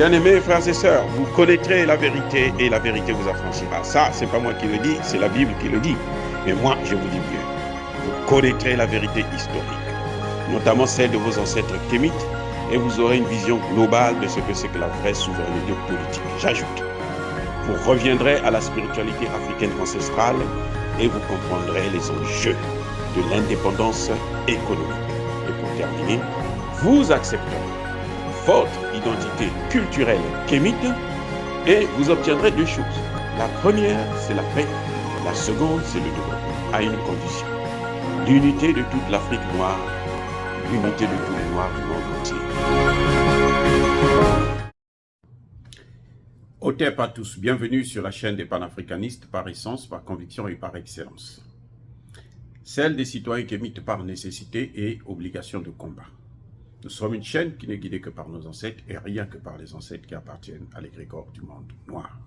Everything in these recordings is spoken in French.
Bien-aimés frères et sœurs, vous connaîtrez la vérité et la vérité vous affranchira. Ça, c'est pas moi qui le dis, c'est la Bible qui le dit. Mais moi, je vous dis mieux. Vous connaîtrez la vérité historique, notamment celle de vos ancêtres kémites, et vous aurez une vision globale de ce que c'est que la vraie souveraineté politique. J'ajoute, vous reviendrez à la spiritualité africaine ancestrale et vous comprendrez les enjeux de l'indépendance économique. Et pour terminer, vous accepterez votre identité culturelle kémite et vous obtiendrez deux choses. La première, c'est la paix. La seconde, c'est le développement, à une condition. L'unité de toute l'Afrique noire, l'unité de tous les Noirs du monde entier. Otep à tous, bienvenue sur la chaîne des panafricanistes par essence, par conviction et par excellence. Celle des citoyens kémites par nécessité et obligation de combat. Nous sommes une chaîne qui n'est guidée que par nos ancêtres et rien que par les ancêtres qui appartiennent à l'égrégore du monde noir.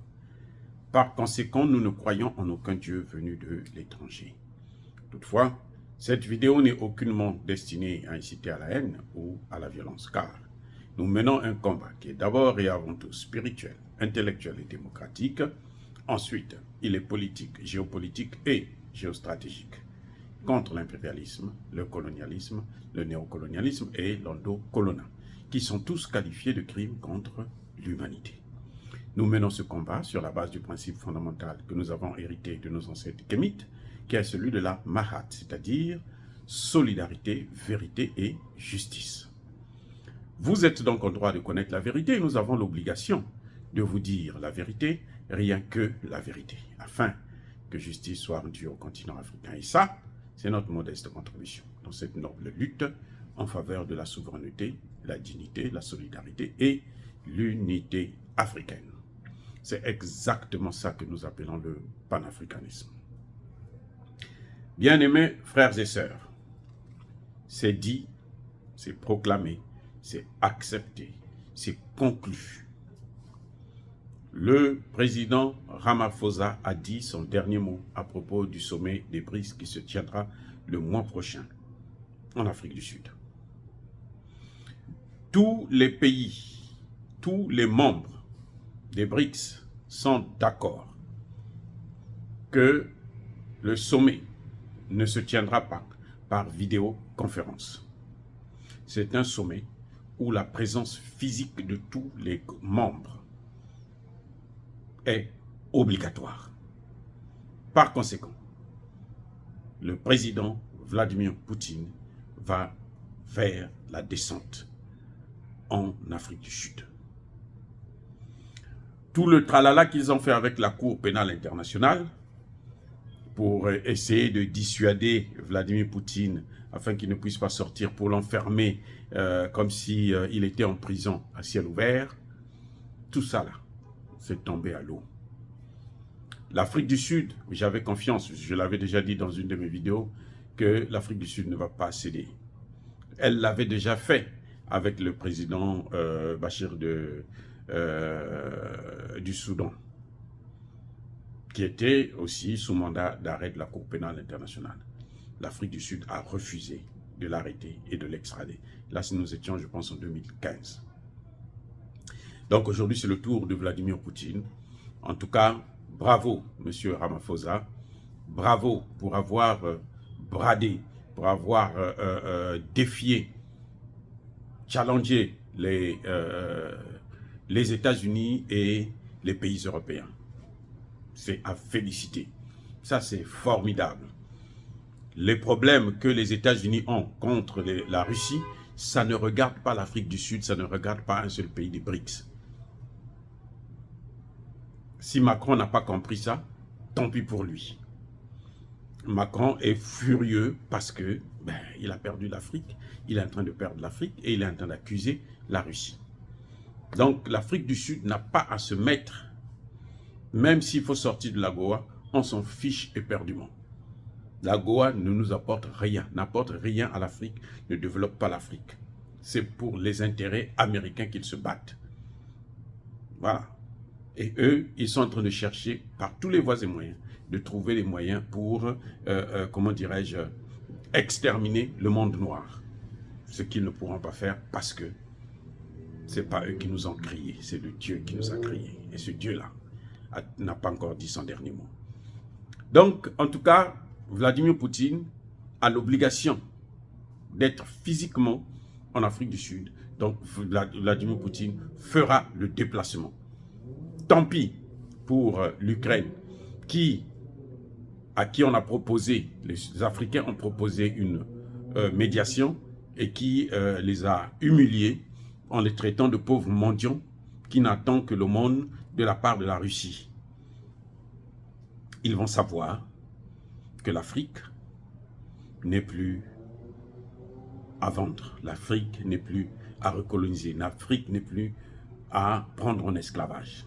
Par conséquent, nous ne croyons en aucun Dieu venu de l'étranger. Toutefois, cette vidéo n'est aucunement destinée à inciter à la haine ou à la violence, car nous menons un combat qui est d'abord et avant tout spirituel, intellectuel et démocratique. Ensuite, il est politique, géopolitique et géostratégique, contre l'impérialisme, le colonialisme, le néocolonialisme et l'endocoloniat, qui sont tous qualifiés de crimes contre l'humanité. Nous menons ce combat sur la base du principe fondamental que nous avons hérité de nos ancêtres kémites, qui est celui de la Mahat, c'est-à-dire solidarité, vérité et justice. Vous êtes donc en droit de connaître la vérité et nous avons l'obligation de vous dire la vérité, rien que la vérité, afin que justice soit rendue au continent africain. Et ça, c'est notre modeste contribution dans cette noble lutte en faveur de la souveraineté, la dignité, la solidarité et l'unité africaine. C'est exactement ça que nous appelons le panafricanisme. Bien-aimés frères et sœurs, c'est dit, c'est proclamé, c'est accepté, c'est conclu. Le président Ramaphosa a dit son dernier mot à propos du sommet des BRICS qui se tiendra le mois prochain en Afrique du Sud. Tous les pays, tous les membres des BRICS sont d'accord que le sommet ne se tiendra pas par vidéoconférence. C'est un sommet où la présence physique de tous les membres est obligatoire. Par conséquent, le président Vladimir Poutine va vers la descente en Afrique du Sud. Tout le tralala qu'ils ont fait avec la Cour pénale internationale pour essayer de dissuader Vladimir Poutine afin qu'il ne puisse pas sortir, pour l'enfermer comme s'il était en prison à ciel ouvert, tout ça là, c'est tombé à l'eau. L'Afrique du Sud, j'avais confiance, je l'avais déjà dit dans une de mes vidéos, que l'Afrique du Sud ne va pas céder. Elle l'avait déjà fait avec le président Bachir du Soudan, qui était aussi sous mandat d'arrêt de la Cour pénale internationale. L'Afrique du Sud a refusé de l'arrêter et de l'extrader. Là, nous étions, je pense, en 2015. Donc aujourd'hui, c'est le tour de Vladimir Poutine. En tout cas, bravo, monsieur Ramaphosa. Bravo pour avoir bradé, pour avoir défié, challengé les États-Unis et les pays européens. C'est à féliciter. Ça, c'est formidable. Les problèmes que les États-Unis ont contre la Russie, ça ne regarde pas l'Afrique du Sud, ça ne regarde pas un seul pays des BRICS. Si Macron n'a pas compris ça, tant pis pour lui. Macron est furieux parce que il a perdu l'Afrique, il est en train de perdre l'Afrique et il est en train d'accuser la Russie. Donc l'Afrique du Sud n'a pas à se mettre, même s'il faut sortir de l'AGOA, on s'en fiche éperdument. L'AGOA ne nous apporte rien, n'apporte rien à l'Afrique, ne développe pas l'Afrique. C'est pour les intérêts américains qu'ils se battent. Voilà. Et eux, ils sont en train de chercher par tous les voies et moyens, de trouver les moyens pour, comment dirais-je, exterminer le monde noir. Ce qu'ils ne pourront pas faire parce que Ce n'est pas eux qui nous ont crié, c'est le Dieu qui nous a crié. Et ce Dieu-là n'a pas encore dit son dernier mot. Donc, en tout cas, Vladimir Poutine a l'obligation d'être physiquement en Afrique du Sud. Donc, Vladimir Poutine fera le déplacement. Tant pis pour l'Ukraine, à qui on a proposé, les Africains ont proposé une médiation et qui les a humiliés en les traitant de pauvres mendiants qui n'attendent que le monde de la part de la Russie. Ils vont savoir que l'Afrique n'est plus à vendre, l'Afrique n'est plus à recoloniser, l'Afrique n'est plus à prendre en esclavage.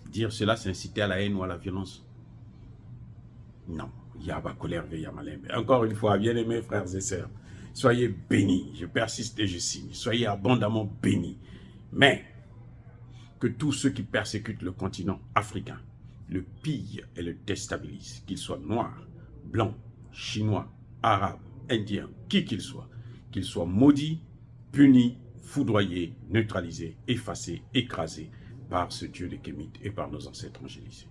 Dire cela, c'est inciter à la haine ou à la violence. Non, Yaba colère veille Yamalembe. Encore une fois, bien-aimés frères et sœurs, soyez bénis, je persiste et je signe, soyez abondamment bénis. Mais que tous ceux qui persécutent le continent africain le pillent et le déstabilisent, qu'ils soient noirs, blancs, chinois, arabes, indiens, qui qu'ils soient maudits, punis, foudroyés, neutralisés, effacés, écrasés par ce Dieu des Kémites et par nos ancêtres angélisés.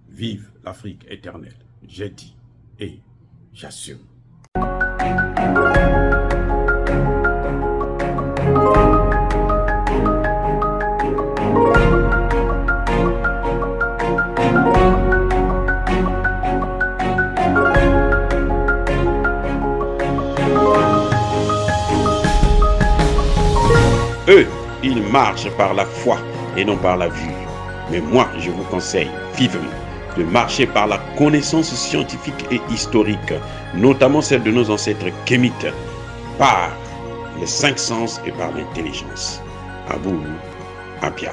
Vive l'Afrique éternelle, j'ai dit et j'assume. Eux, ils marchent par la foi et non par la vue. Mais moi, je vous conseille vivement de marcher par la connaissance scientifique et historique, notamment celle de nos ancêtres kémites, par les 5 sens et par l'intelligence. Abou Apia.